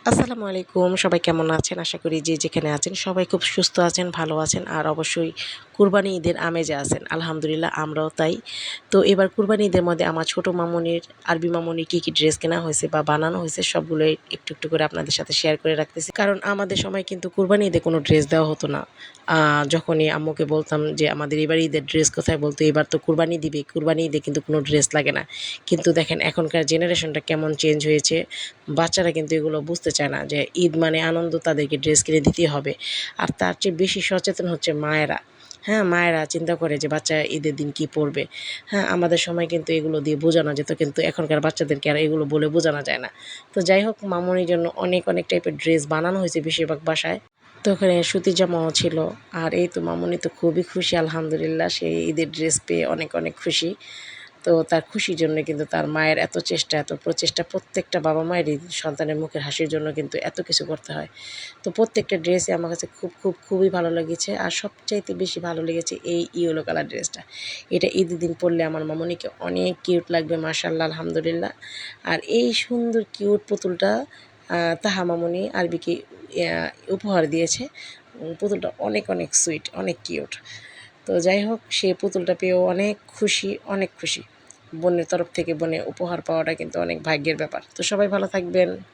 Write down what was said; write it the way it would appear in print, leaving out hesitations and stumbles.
আসসালামু আলাইকুম। সবাই কেমন আছেন? আশা করি যে যেখানে আছেন সবাই খুব সুস্থ আছেন, ভালো আছেন আর অবশ্যই কুরবানি ঈদের আমেজে আছেন। আলহামদুলিল্লাহ আমরাও তাই। তো এবার কুরবানি ঈদের মধ্যে আমার ছোট মামুনির, আরবি মামুনির কী ড্রেস কেনা হয়েছে বা বানানো হয়েছে সবগুলোই একটু, একটু করে আপনাদের সাথে শেয়ার করে রাখতেছি। কারণ আমাদের সময় কিন্তু কুরবানি ঈদে কোনো ড্রেস দেওয়া হতো না। যখনই আম্মুকে বলতাম যে আমাদের এবার ঈদের ড্রেস কোথায়? বলতো এবার তো কুরবানি দিবে, কুরবানি ঈদে কিন্তু কোনো ড্রেস লাগে না। কিন্তু দেখেন এখনকার জেনারেশনটা কেমন চেঞ্জ হয়েছে। বাচ্চারা কিন্তু এগুলো বুঝতে চায় না যে ঈদ মানে আনন্দ, তাদেরকে ড্রেস কিনে দিতেই হবে। আর তার চেয়ে বেশি সচেতন হচ্ছে মায়েরা। হ্যাঁ, মায়েরা চিন্তা করে যে বাচ্চা ঈদের দিন কী পড়বে। হ্যাঁ, আমাদের সময় কিন্তু এগুলো দিয়ে বোঝানো যেত, কিন্তু এখনকার বাচ্চাদেরকে আর এগুলো বলে বোঝানো যায় না। তো যাই হোক, মামুনির জন্য অনেক, অনেক টাইপের ড্রেস বানানো হয়েছে বেশিরভাগ বাসায়। তো ওখানে সুতির জামাও ছিল। আর এই তো মামুনি তো খুবই খুশি আলহামদুলিল্লাহ। সে ঈদের ড্রেস পেয়ে অনেক, অনেক খুশি। তো তার খুশির জন্য কিন্তু তার মায়ের এত চেষ্টা, এত প্রচেষ্টা, প্রত্যেকটা বাবা-মায়েরই সন্তানের মুখের হাসির জন্য কিন্তু এত কিছু করতে হয়। তো প্রত্যেকটা ড্রেসই আমার কাছে খুবই ভালো লেগেছে। আর সবচাইতে বেশি ভালো লেগেছে এই ইয়েলো কালার ড্রেসটা। এটা ঈদের দিন পরলে আমার মামুনিকে অনেক কিউট লাগবে মাশাআল্লাহ আলহামদুলিল্লাহ। আর এই সুন্দর কিউট পুতুলটা তাহা মামুনি আরবিকে ইয়া উপহার দিয়েছে। পুতুলটা অনেক, অনেক সুইট, অনেক কিউট। তো যাই হোক, সে পুতুলটা পেয়েও অনেক খুশি, অনেক খুশি। বোনের তরফ থেকে বোনের উপহার পাওয়াটা কিন্তু অনেক ভাগ্যের ব্যাপার। তো সবাই ভালো থাকবেন।